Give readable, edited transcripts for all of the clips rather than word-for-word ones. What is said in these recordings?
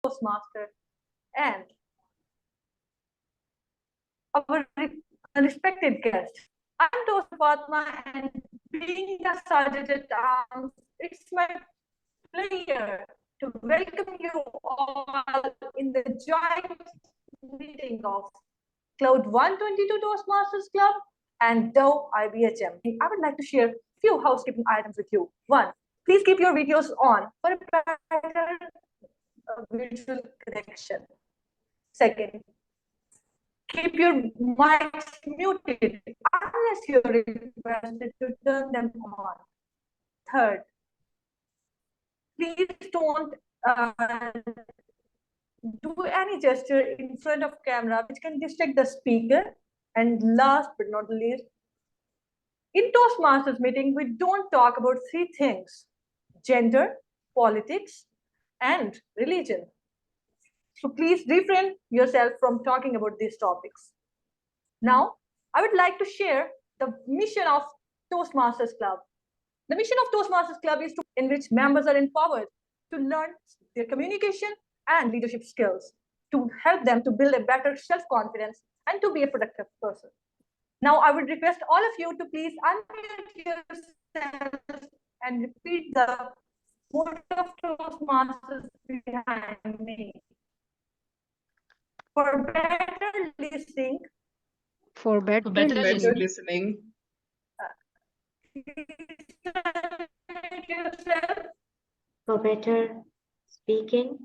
Toastmaster and our respected guest. I'm Toast Fatma, and being a sergeant at arms, it's my pleasure to welcome you all in the joint meeting of Cloud 122 Toastmasters Club and Dow IBHM. I would like to share a few housekeeping items with you. One, please keep your videos on for a better visual connection. Second, keep your mics muted unless you're requested to turn them on. Third, please don't do any gesture in front of camera which can distract the speaker. And last but not least, in Toastmasters meeting, we don't talk about three things: gender, politics, and religion. So please refrain yourself from talking about these topics. Now, I would like to share the mission of Toastmasters Club. The mission of Toastmasters Club is to in which members are empowered to learn their communication and leadership skills to help them to build a better self-confidence and to be a productive person. Now, I would request all of you to please unmute yourselves and repeat the motto of Toastmasters behind me. For better listening, For better listening. yourself, For better speaking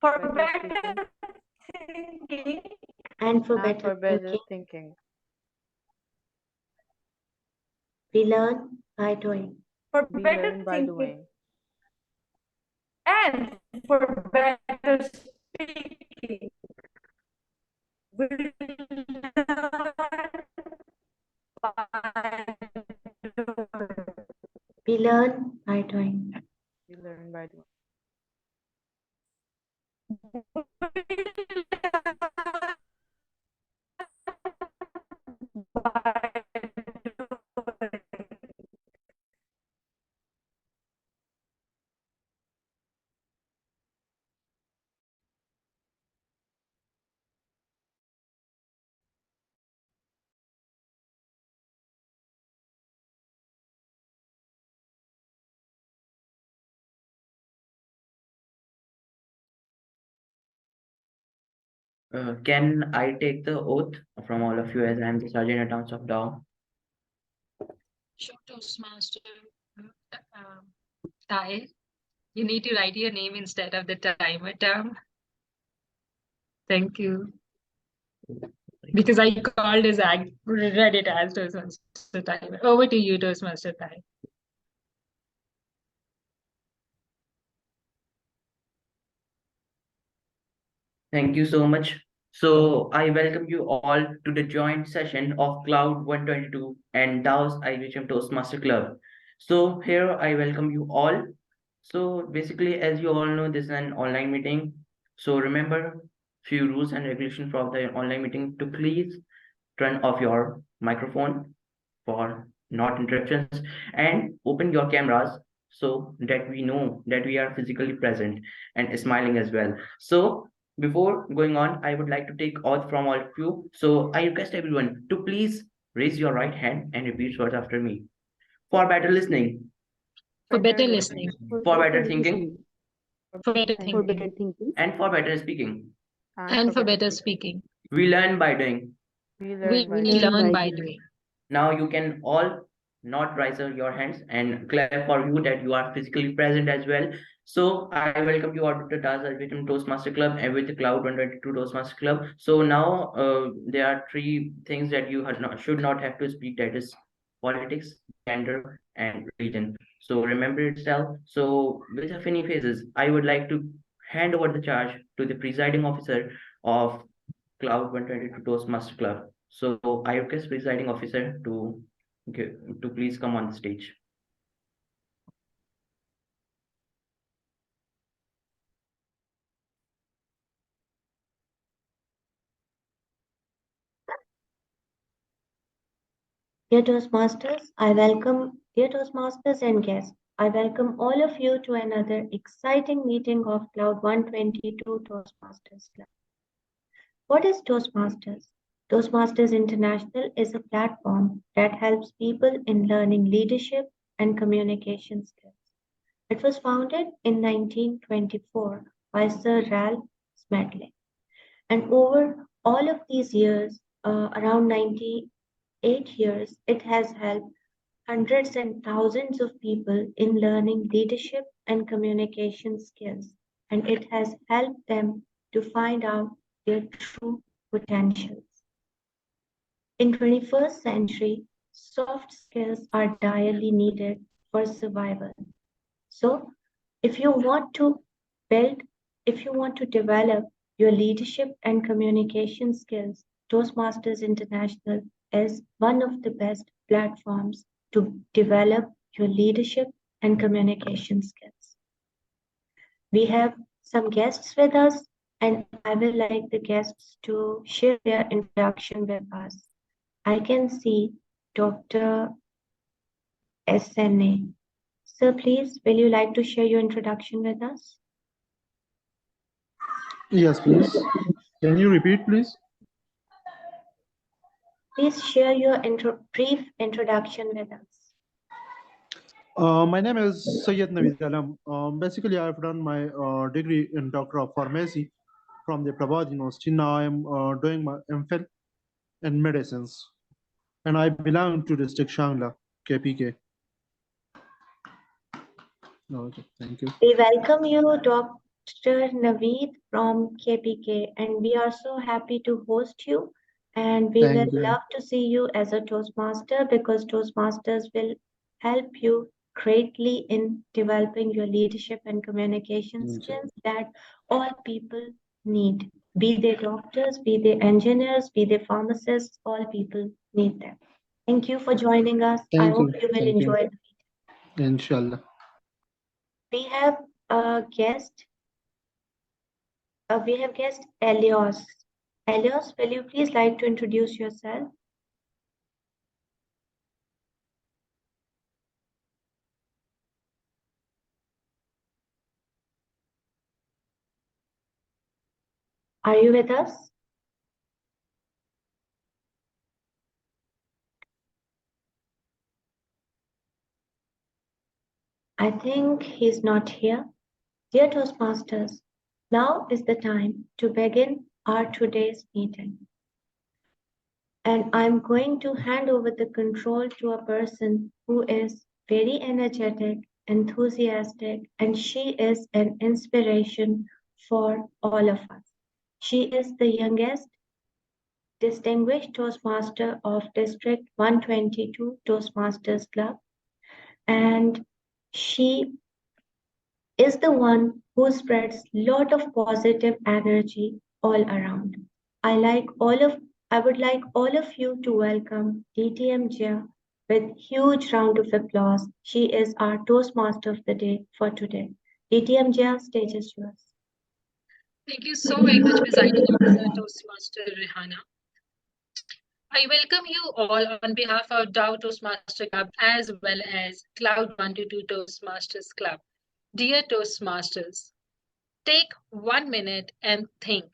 for better thinking, and for better thinking. We learn by doing. for better thinking, and for better speaking. We learn by doing. We learn by doing. Can I take the oath from all of you as I am the Sergeant at Arms of Dow? Sure, Toastmaster Ty, you need to write your name instead of the timer term. Thank you. Because I called as read it as Toastmaster Ty. Over to you, Toastmaster Ty. Thank you so much. So I welcome you all to the joint session of Cloud 122 and Dow's IBHM Toastmaster Club. So here I welcome you all. So basically, as you all know, this is an online meeting. So remember few rules and regulations for the online meeting to please turn off your microphone for not interruptions and open your cameras so that we know that we are physically present and smiling as well. So before going on, I would like to take oath from all of you. So I request everyone to please raise your right hand and repeat words after me. For better listening. For better listening. For better thinking. For better thinking. And for better speaking. And for better speaking. We learn by doing. We learn by doing. Now you can all not raise your hands and clap for you that you are physically present as well. So I welcome you all to the DAS IBHM Toastmaster Club and with the Cloud 122 Toastmaster Club. So now there are three things that you should not have to speak, that is politics, gender, and religion. So remember itself. So without any phases, I would like to hand over the charge to the presiding officer of Cloud 122 Toastmaster Club. So I request presiding officer to please come on the stage. Dear Toastmasters, I welcome dear Toastmasters and guests. I welcome all of you to another exciting meeting of Cloud 122 Toastmasters Club. What is Toastmasters? Toastmasters International is a platform that helps people in learning leadership and communication skills. It was founded in 1924 by Sir Ralph Smedley. And over all of these years, around 98 years, it has helped hundreds and thousands of people in learning leadership and communication skills. And it has helped them to find out their true potentials. In 21st century, soft skills are direly needed for survival. So if you want to develop your leadership and communication skills, Toastmasters International is one of the best platforms to develop your leadership and communication skills. We have some guests with us, and I will like the guests to share their introduction with us. I can see Dr. SNA. Sir, please, will you like to share your introduction with us? Yes, please. Can you repeat, please? Please share your brief introduction with us. My name is Syed Naveed Alam. Basically, I've done my degree in Doctor of Pharmacy from the Prabhat University. Now I'm doing my MPhil in medicines, and I belong to district Shangla, KPK. Okay, thank you. We welcome you, Dr. Naveed from KPK, and we are so happy to host you. And we Thank will you. love to see you as a Toastmaster, because Toastmasters will help you greatly in developing your leadership and communication Thank you. skills that all people need. Be they doctors, be they engineers, be they pharmacists, all people need them. Thank you for joining us. I Thank hope you. you will Thank you. enjoy the Inshallah. We have a guest. We have guest Elios. Elios, will you please like to introduce yourself? Are you with us? I think he's not here. Dear Toastmasters, now is the time to begin our today's meeting. And I'm going to hand over the control to a person who is very energetic, enthusiastic, and she is an inspiration for all of us. She is the youngest distinguished Toastmaster of District 122 Toastmasters Club, and she is the one who spreads lot of positive energy all around. I would like all of you to welcome DTM Jia with huge round of applause. She is our Toastmaster of the day for today. DTM Jia, stage is yours. Thank you so very much, Presiding Officer Toastmaster Rehana. I welcome you all on behalf of Dow Toastmaster Club as well as Cloud 122 Toastmasters Club. Dear Toastmasters, take 1 minute and think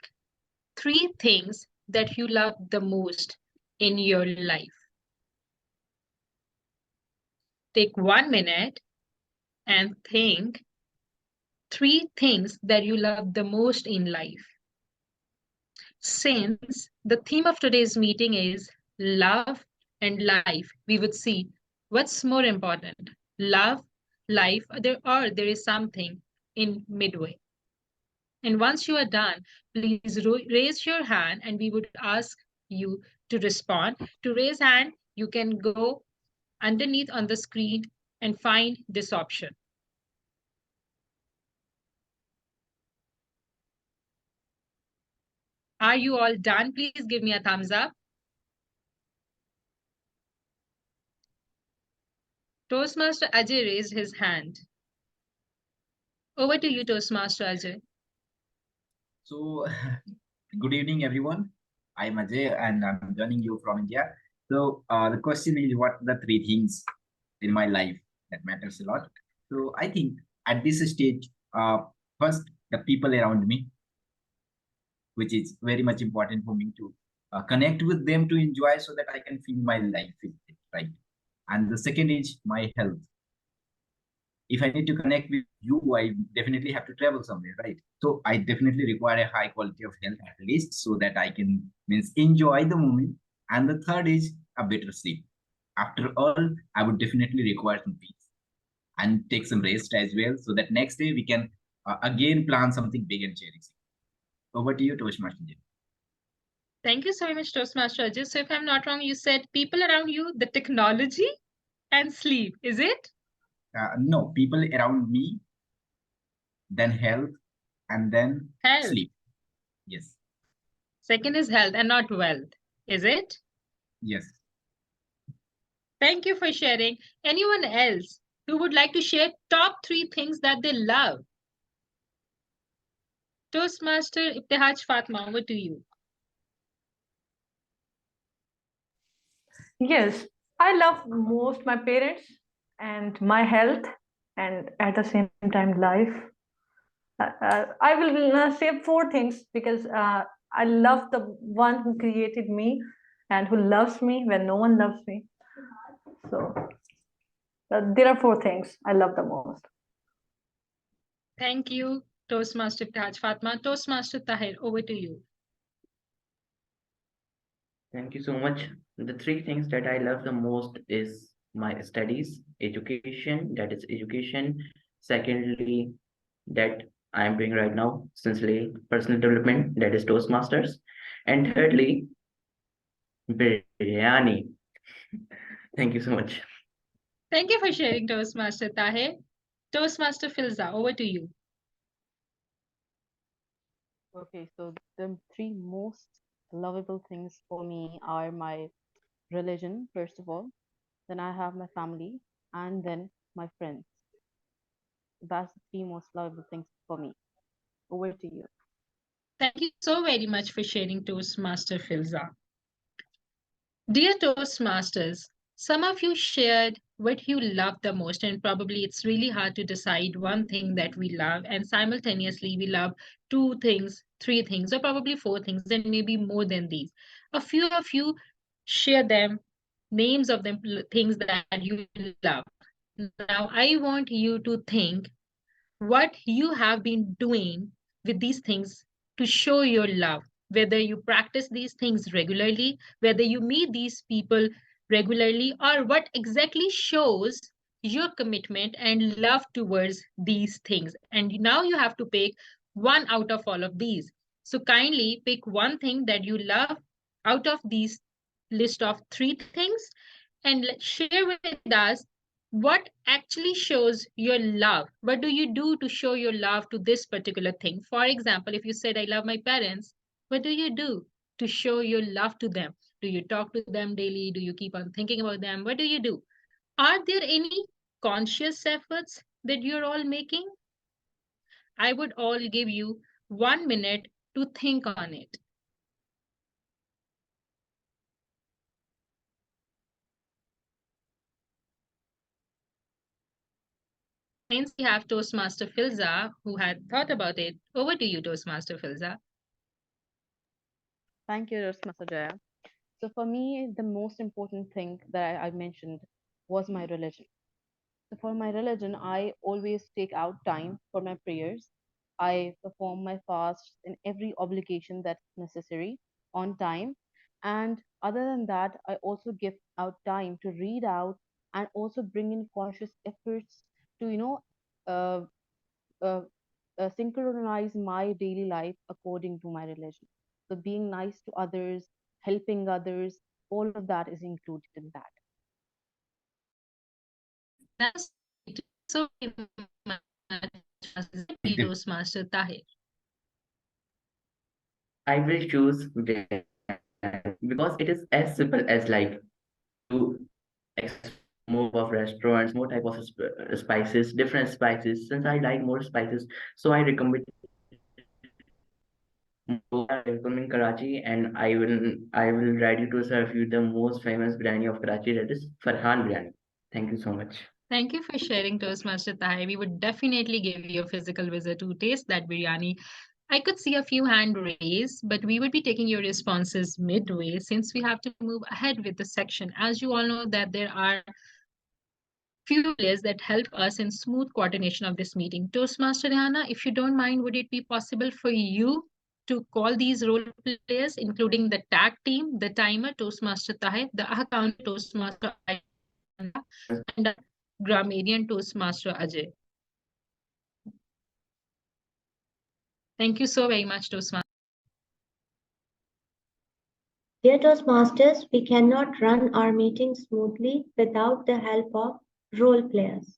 3 things that you love the most in your life. Take 1 minute and think 3 things that you love the most in life. Since the theme of today's meeting is love and life, we would see what's more important, love, life, or there is something in midway. And once you are done, please raise your hand and we would ask you to respond. To raise hand, you can go underneath on the screen and find this option. Are you all done? Please give me a thumbs up. Toastmaster Ajay raised his hand. Over to you, Toastmaster Ajay. So, good evening, everyone. I'm Ajay and I'm joining you from India. So, the question is, what are the 3 things in my life that matters a lot? So I think at this stage, first the people around me, which is very much important for me to connect with them to enjoy so that I can feel my life with it, right? And the second is my health. If I need to connect with you, I definitely have to travel somewhere, right? So I definitely require a high quality of health at least so that I can means enjoy the moment. And the third is a better sleep. After all, I would definitely require some peace and take some rest as well so that next day we can again plan something big and cherished. Over to you, Toastmaster Jim. Thank you so much, Toastmaster Ajay. So if I'm not wrong, you said people around you, the technology and sleep, is it? No, people around me, then health, and then Health. sleep. Yes, Second is health and not wealth, is it? yes. Thank you for sharing. Anyone else who would like to share top 3 things that they love? Toastmaster Ibtihaj Fatma, over to you. Yes, I love most my parents and my health, and at the same time, life. I will say 4 things because I love the one who created me and who loves me when no one loves me. So there are 4 things I love the most. Thank you, Toastmaster Ibtihaj Fatma. Toastmaster Tahir, over to you. Thank you so much. The 3 things that I love the most is my studies, education, that is education. Secondly, that I am doing right now, essentially personal development, that is Toastmasters. And thirdly, biryani. Thank you so much. Thank you for sharing, Toastmaster Tahir. Toastmaster Filza, over to you. Okay, so the 3 most lovable things for me are my religion, first of all, then I have my family, and then my friends. That's the 3 most lovable things for me. Over to you. Thank you so very much for sharing, Toastmaster Filza. Dear Toastmasters, some of you shared what you love the most, and probably it's really hard to decide one thing that we love, and simultaneously we love 2 things, 3 things, or probably 4 things, and maybe more than these. A few of you share them, names of them, things that you love. Now, I want you to think what you have been doing with these things to show your love, whether you practice these things regularly, whether you meet these people regularly, or what exactly shows your commitment and love towards these things. And now you have to pick one out of all of these. So kindly pick one thing that you love out of these list of 3 things and share with us what actually shows your love. What do you do to show your love to this particular thing? For example, if you said, I love my parents, what do you do to show your love to them? Do you talk to them daily? Do you keep on thinking about them? What do you do? Are there any conscious efforts that you're all making? I would all give you 1 minute to think on it. Hence, we have Toastmaster Filza, who had thought about it. Over to you, Toastmaster Filza. Thank you, Toastmaster Jaya. So for me, the most important thing that I mentioned was my religion. So for my religion, I always take out time for my prayers. I perform my fasts in every obligation that's necessary on time. And other than that, I also give out time to read out and also bring in conscious efforts to, uh, uh, synchronize my daily life according to my religion. So being nice to others, helping others, all of that is included in that. That's so much, Toastmaster Tahir. I will choose biryani because it is as simple as like to more of restaurants, more type of spices, different spices. Since I like more spices, so I recommend Karachi, and I will ready to serve you the most famous biryani of Karachi, that is Farhan biryani. Thank you so much. Thank you for sharing, Toastmaster Tahir. We would definitely give you a physical visit to taste that biryani. I could see a few hand raised, but we would be taking your responses midway since we have to move ahead with the section. As you all know that there are few players that help us in smooth coordination of this meeting. Toastmaster Rihanna, if you don't mind, would it be possible for you to call these role players, including the tag team, the timer, Toastmaster Tahir, the account Toastmaster Aisha, and the grammarian Toastmaster Ajay? Thank you so very much, Toastmaster. Dear Toastmasters, we cannot run our meeting smoothly without the help of role players.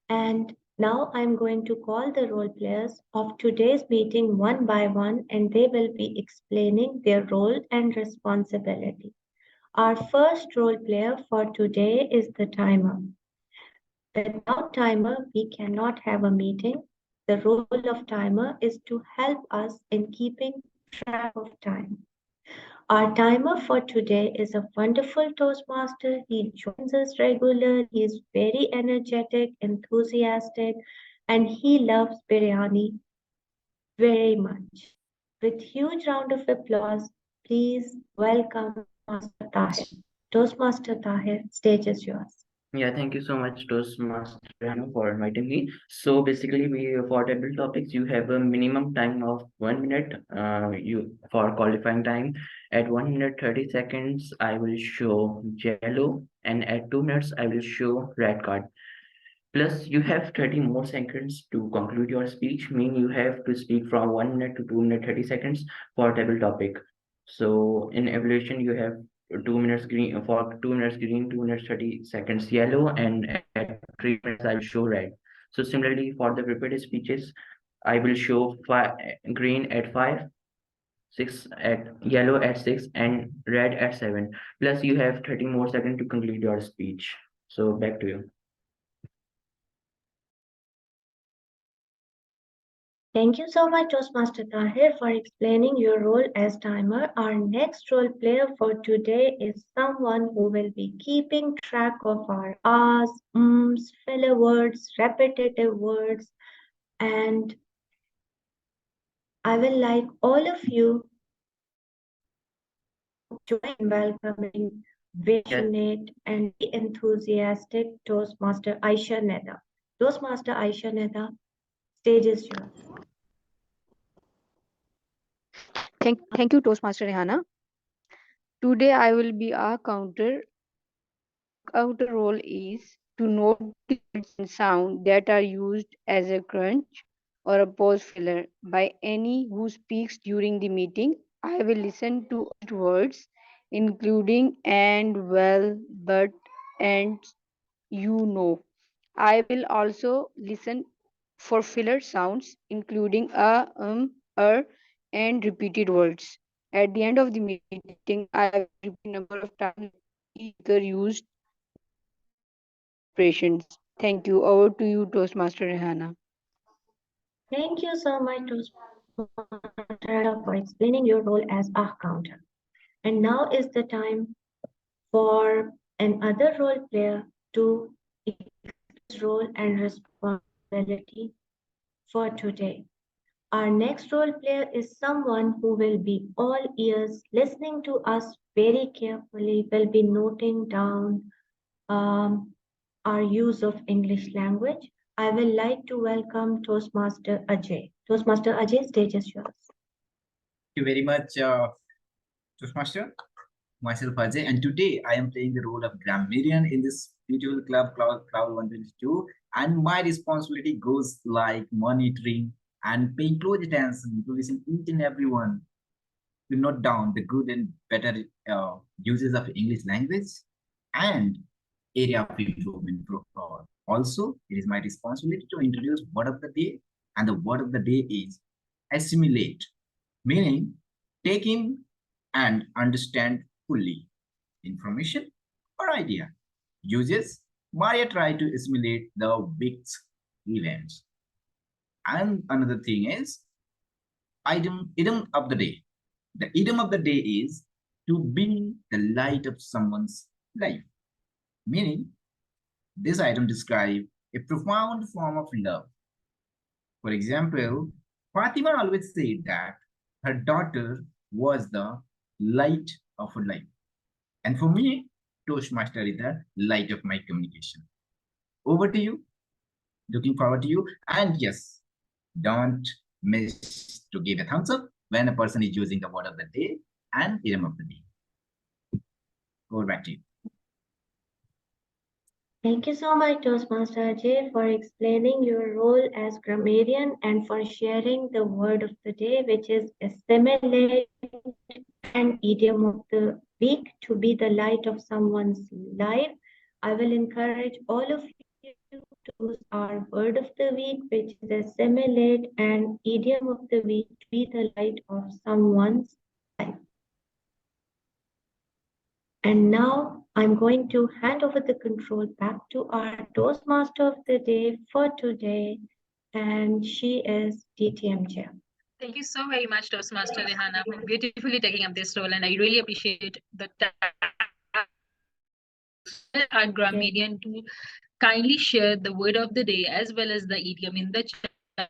And now I'm going to call the role players of today's meeting one by one, and they will be explaining their role and responsibility. Our first role player for today is the timer. Without timer, we cannot have a meeting. The role of timer is to help us in keeping track of time. Our timer for today is a wonderful Toastmaster. He joins us regularly. He is very energetic, enthusiastic, and he loves biryani very much. With huge round of applause, please welcome Master Tahir. Toastmaster Tahir, stage is yours. Yeah, thank you so much, Toastmaster Rihanna, for inviting me. So basically, for table topics, you have a minimum time of 1 minute. You for qualifying time. At 1 minute 30 seconds, I will show yellow, and at 2 minutes, I will show red card. Plus, you have 30 more seconds to conclude your speech. Mean you have to speak from 1 minute to 2 minute 30 seconds for table topic. So in evaluation, you have 2 minutes green for 2 minutes green, 2 minutes 30 seconds yellow, and at 3 minutes I will show red. So similarly for the prepared speeches, I will show green at 5, 6 at yellow at 6, and red at 7. Plus you have 30 more seconds to conclude your speech. So back to you. Thank you so much, Toastmaster Tahir, for explaining your role as timer. Our next role player for today is someone who will be keeping track of our ahs, filler words, repetitive words, and I will like all of you to join in welcoming very passionate and enthusiastic Toastmaster Aisha Neda. Toastmaster Aisha Neda, stage is yours. Thank you, Toastmaster Rihanna. Today I will be a counter. Counter role is to note the words and sound that are used as a crunch or a pause filler by any who speaks during the meeting. I will listen to words including and, well, but, and, you know. I will also listen for filler sounds including and repeated words. At the end of the meeting, I will repeat a number of times either used expressions. Thank you. Over to you, Toastmaster Rihanna. Thank you so much, Toastmaster, for explaining your role as a counter. And now is the time for another role player to his role and responsibility for today. Our next role player is someone who will be all ears, listening to us very carefully, will be noting down our use of English language. I will like to welcome Toastmaster Ajay. Toastmaster Ajay, stage is yours. Thank you very much, Toastmaster. Myself Ajay, and today I am playing the role of grammarian in this beautiful club, Cloud 122. And my responsibility goes like monitoring and paying close attention to listen each and everyone to note down the good and better uses of English language and area of improvement. Also, it is my responsibility to introduce word of the day, and the word of the day is assimilate, meaning take in and understand fully information or idea. Uses, Maria tried to assimilate the big events. And another thing is item of the day. The item of the day is to bring the light of someone's life. Meaning, This item describes a profound form of love. For example, Fatima always said that her daughter was the light of her life. And for me, Toastmaster is the light of my communication. Over to you. Looking forward to you. And yes, don't miss to give a thumbs up when a person is using the word of the day and idiom of the day. Over back to you. Thank you so much, Toastmaster Ajay, for explaining your role as grammarian and for sharing the word of the day, which is assimilate and idiom of the week to be the light of someone's life. I will encourage all of you to use our word of the week, which is assimilate, and idiom of the week to be the light of someone's life. And now I'm going to hand over the control back to our Toastmaster of the day for today, and she is DTM Chair. Thank you so very much, Toastmaster Rehana, for beautifully taking up this role, and I really appreciate the our grammarian to kindly share the word of the day as well as the idiom in the chat.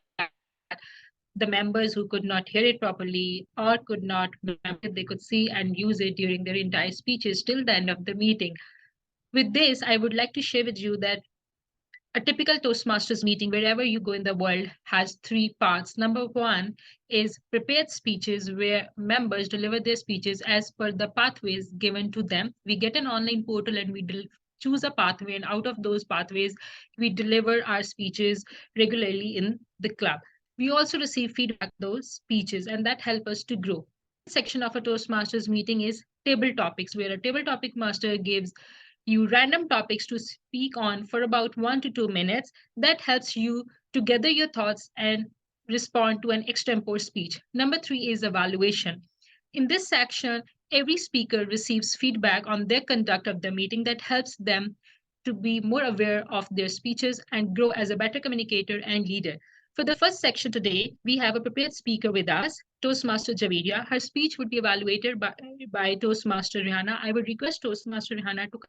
The members who could not hear it properly or could not remember, they could see and use it during their entire speeches till the end of the meeting. With this, I would like to share with you that a typical Toastmasters meeting, wherever you go in the world, has three parts. Number one is prepared speeches, where members deliver their speeches as per the pathways given to them. We get an online portal and we choose a pathway, and out of those pathways, we deliver our speeches regularly in the club. We also receive feedback on those speeches, and that helps us to grow. Section of a Toastmasters meeting is table topics, where a table topic master gives you random topics to speak on for about 1 to 2 minutes. That helps you to gather your thoughts and respond to an extempore speech. Number 3 is evaluation. In this section, every speaker receives feedback on their conduct of the meeting that helps them to be more aware of their speeches and grow as a better communicator and leader. For the first section today, we have a prepared speaker with us, Toastmaster Javeria. Her speech would be evaluated by Toastmaster Rehana. I would request Toastmaster Rehana to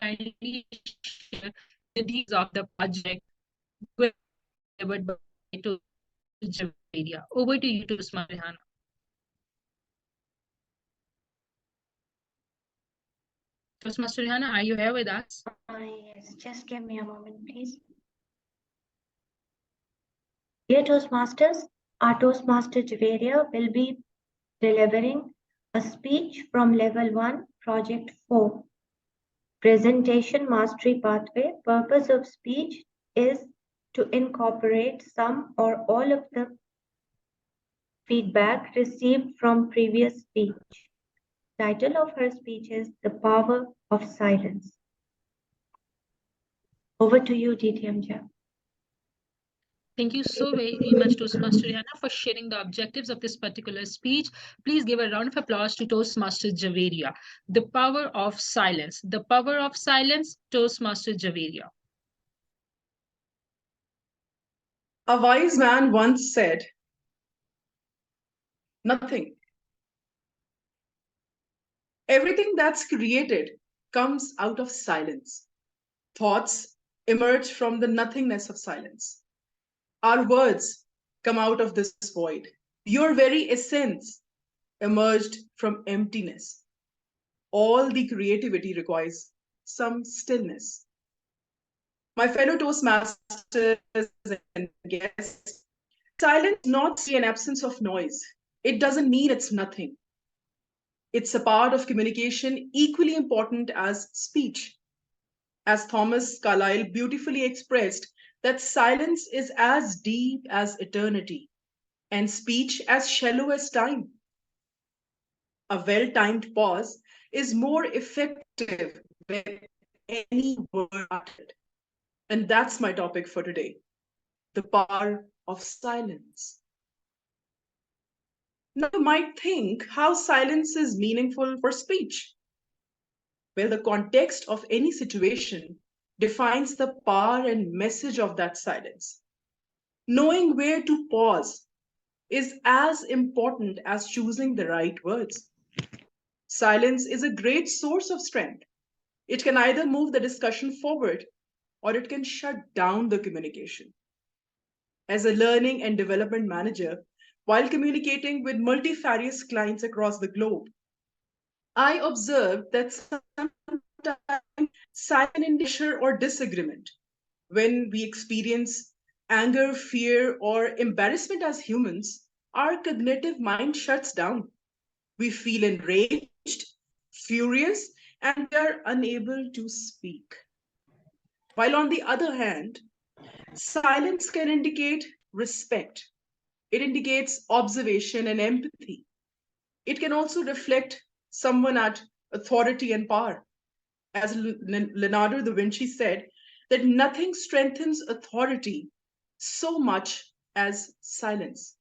kindly share the details of the project delivered by Toastmaster Javeria. Over to you, Toastmaster Rehana. Toastmaster Rehana, are you here with us? Yes, just give me a moment, please. Dear Toastmasters, our Toastmaster Javeria will be delivering a speech from Level 1, Project 4. Presentation Mastery Pathway. Purpose of speech is to incorporate some or all of the feedback received from previous speech. Title of her speech is The Power of Silence. Over to you, DTM Chair. Thank you so very much, Toastmaster Rehana, for sharing the objectives of this particular speech. Please give a round of applause to Toastmaster Javeria. The power of silence. The power of silence, Toastmaster Javeria. A wise man once said, nothing. Everything that's created comes out of silence. Thoughts emerge from the nothingness of silence. Our words come out of this void. Your very essence emerged from emptiness. All the creativity requires some stillness. My fellow Toastmasters and guests, silence is not an absence of noise. It doesn't mean it's nothing. It's a part of communication equally important as speech. As Thomas Carlyle beautifully expressed, that silence is as deep as eternity, and speech as shallow as time. A well-timed pause is more effective than any word uttered. And that's my topic for today, the power of silence. Now you might think how silence is meaningful for speech. Well, the context of any situation defines the power and message of that silence. Knowing where to pause is as important as choosing the right words. Silence is a great source of strength. It can either move the discussion forward or it can shut down the communication. As a learning and development manager, while communicating with multifarious clients across the globe, I observed that sometimes silent in pressure or disagreement, when we experience anger, fear, or embarrassment as humans, our cognitive mind shuts down. We feel enraged, furious, and we are unable to speak. While on the other hand, silence can indicate respect. It indicates observation and empathy. It can also reflect someone at authority and power. As Leonardo da Vinci said, that nothing strengthens authority so much as silence.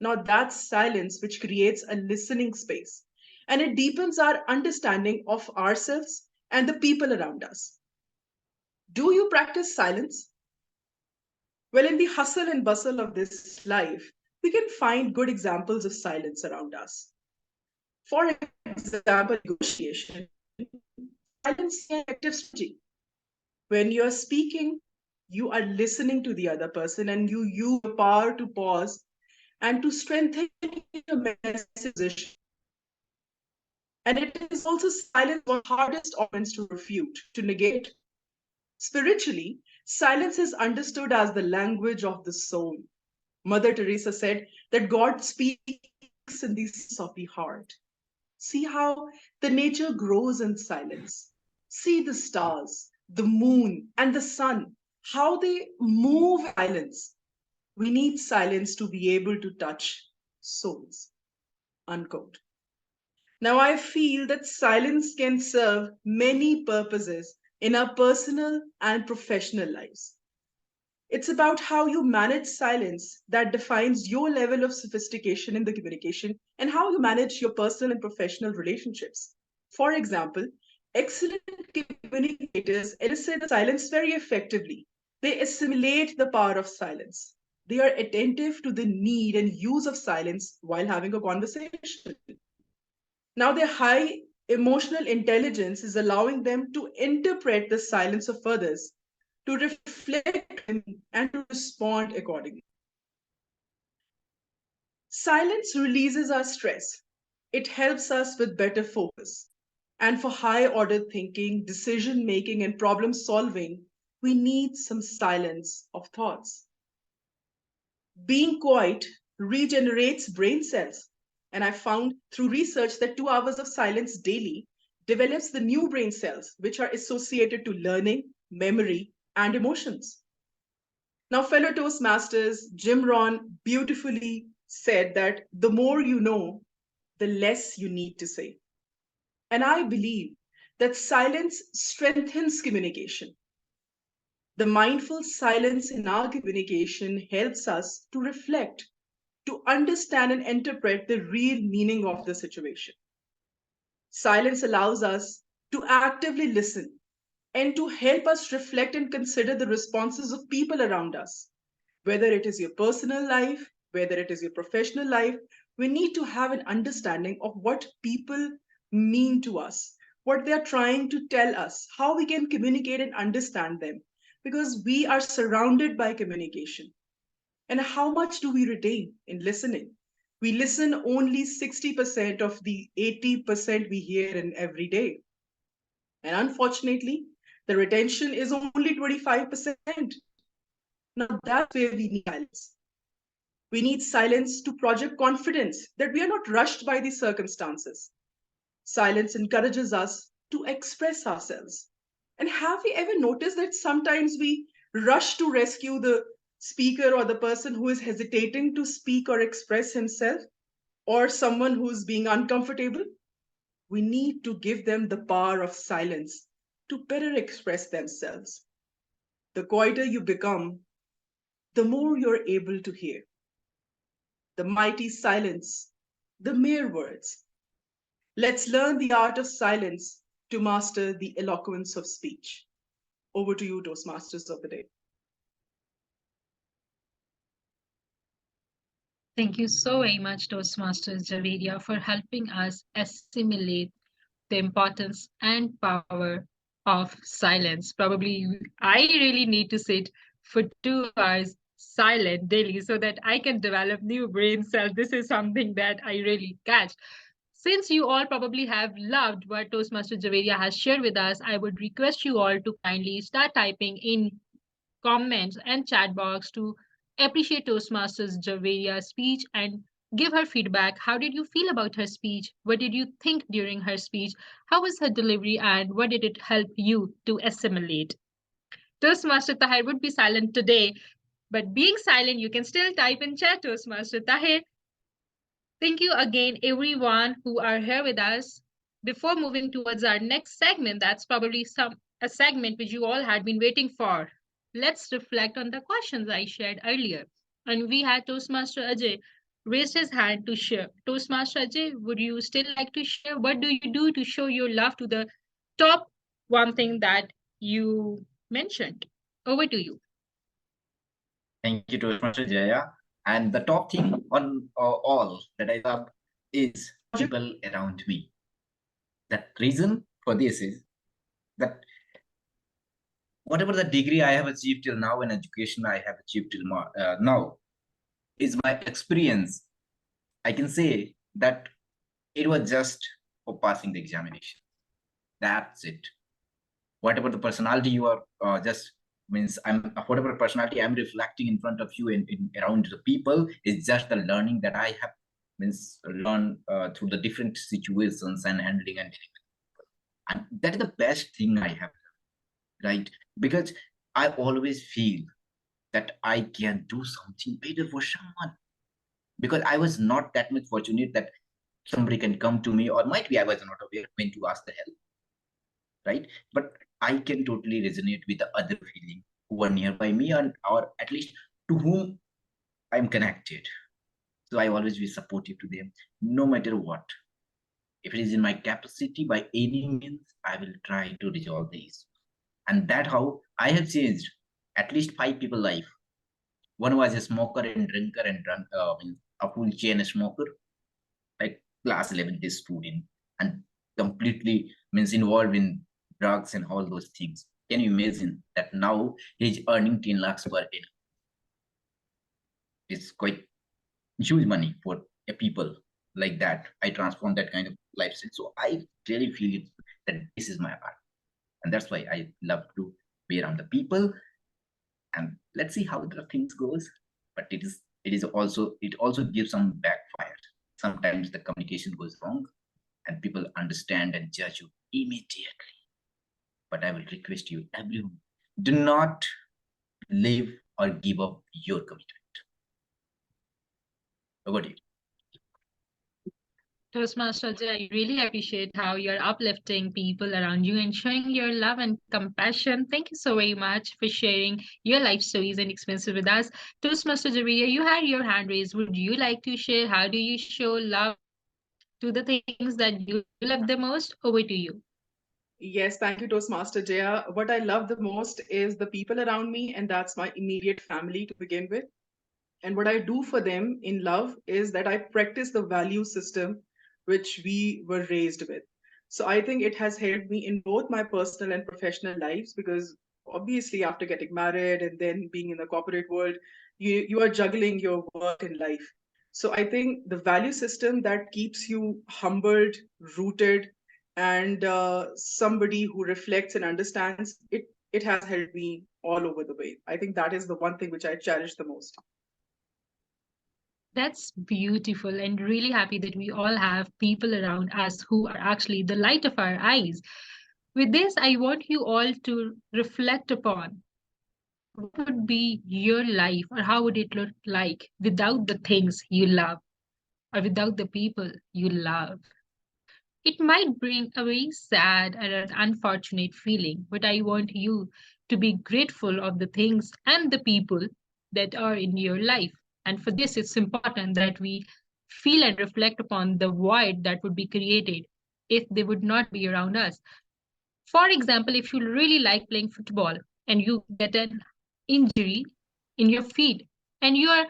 Now, that's silence which creates a listening space, and it deepens our understanding of ourselves and the people around us. Do you practice silence? Well, in the hustle and bustle of this life, we can find good examples of silence around us. For example, negotiation. Silence is an effective strategy. When you're speaking, you are listening to the other person and you use your power to pause and to strengthen your message. And it is also silence one of the hardest offense to refute, to negate. Spiritually, silence is understood as the language of the soul. Mother Teresa said that God speaks in the silence of the heart. See how the nature grows in silence. See the stars, the moon, and the sun, how they move in silence. We need silence to be able to touch souls. Unquote. Now, I feel that silence can serve many purposes in our personal and professional lives. It's about how you manage silence that defines your level of sophistication in the communication and how you manage your personal and professional relationships. For example, excellent communicators elicit silence very effectively. They assimilate the power of silence. They are attentive to the need and use of silence while having a conversation. Now, their high emotional intelligence is allowing them to interpret the silence of others, to reflect and to respond accordingly. Silence releases our stress. It helps us with better focus. And for high order thinking, decision making, and problem solving, we need some silence of thoughts. Being quiet regenerates brain cells. And I found through research that 2 hours of silence daily develops the new brain cells, which are associated to learning, memory, and emotions. Now, fellow Toastmasters, Jim Rohn beautifully said that the more you know, the less you need to say. And I believe that silence strengthens communication. The mindful silence in our communication helps us to reflect, to understand and interpret the real meaning of the situation. Silence allows us to actively listen and to help us reflect and consider the responses of people around us. Whether it is your personal life, whether it is your professional life, we need to have an understanding of what people mean to us, what they are trying to tell us, how we can communicate and understand them, because we are surrounded by communication. And how much do we retain in listening? We listen only 60% of the 80% we hear in every day. And unfortunately, the retention is only 25%. Now that's where we need silence. We need silence to project confidence that we are not rushed by the circumstances. Silence encourages us to express ourselves. And have we ever noticed that sometimes we rush to rescue the speaker or the person who is hesitating to speak or express himself, or someone who's being uncomfortable? We need to give them the power of silence to better express themselves. The quieter you become, the more you're able to hear. The mighty silence, the mere words. Let's learn the art of silence to master the eloquence of speech. Over to you, Toastmasters of the day. Thank you so very much, Toastmasters Javeria, for helping us assimilate the importance and power of silence. Probably I really need to sit for 2 hours silent daily so that I can develop new brain cells. This is something that I really catch. Since you all probably have loved what Toastmaster Javeria has shared with us, I would request you all to kindly start typing in comments and chat box to appreciate Toastmasters Javeria's speech and give her feedback. How did you feel about her speech? What did you think during her speech? How was her delivery and what did it help you to assimilate? Toastmaster Tahir would be silent today, but being silent, you can still type in chat, Toastmaster Tahir. Thank you again, everyone who are here with us. Before moving towards our next segment, that's probably a segment which you all had been waiting for. Let's reflect on the questions I shared earlier. And we had Toastmaster Ajay raised his hand to share. Toastmaster Ajay, would you still like to share? What do you do to show your love to the top one thing that you mentioned? Over to you. Thank you, Toastmaster Jaya. And the top thing on all that I love is people around me. The reason for this is that whatever the degree I have achieved till now and education I have achieved till now is my experience. I can say that it was just for passing the examination. That's it. Whatever the personality you are just means whatever personality I'm reflecting in front of you and around the people is just the learning that I have learned through the different situations and handling and dealing with people. And that is the best thing I have, right? Because I always feel that I can do something better for someone, because I was not that much fortunate that somebody can come to me, or might be I was not aware when to ask the help, right? But I can totally resonate with the other feeling who are nearby me, or at least to whom I'm connected. So I always be supportive to them, no matter what. If it is in my capacity, by any means, I will try to resolve these. And that's how I have changed at least 5 people's life. One was a smoker and drinker and a full chain smoker, like class 11 student, and completely involved in drugs and all those things. Can you imagine that now he's earning 10 lakhs per annum? It's quite huge money for a people like that. I transform that kind of lifestyle. So I really feel that this is my art. And that's why I love to be around the people. And let's see how the things goes. But it also gives some backfire. Sometimes the communication goes wrong and people understand and judge you immediately. But I will request you, everyone, do not leave or give up your commitment. Over to you. Toastmaster Ajay, I really appreciate how you're uplifting people around you and showing your love and compassion. Thank you so very much for sharing your life stories and experiences with us. Toastmaster Javeria, you had your hand raised. Would you like to share? How do you show love to the things that you love the most? Over to you. Yes, thank you, Toastmaster Jaya. What I love the most is the people around me, and that's my immediate family to begin with. And what I do for them in love is that I practice the value system which we were raised with. So I think it has helped me in both my personal and professional lives, because obviously after getting married and then being in the corporate world, you are juggling your work and life. So I think the value system that keeps you humbled, rooted, and somebody who reflects and understands it has helped me all over the way. I think that is the one thing which I cherish the most. That's beautiful, and really happy that we all have people around us who are actually the light of our eyes. With this, I want you all to reflect upon what would be your life, or how would it look like without the things you love or without the people you love. It might bring a very sad and an unfortunate feeling, but I want you to be grateful of the things and the people that are in your life. And for this, it's important that we feel and reflect upon the void that would be created if they would not be around us. For example, if you really like playing football and you get an injury in your feet and you are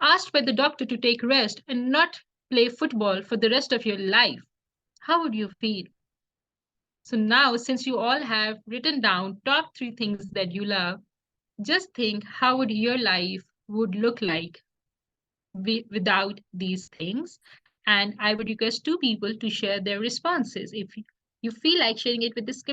asked by the doctor to take rest and not play football for the rest of your life, how would you feel? So now, since you all have written down top 3 things that you love, just think how would your life would look like without these things. And I would request 2 people to share their responses. If you feel like sharing it with the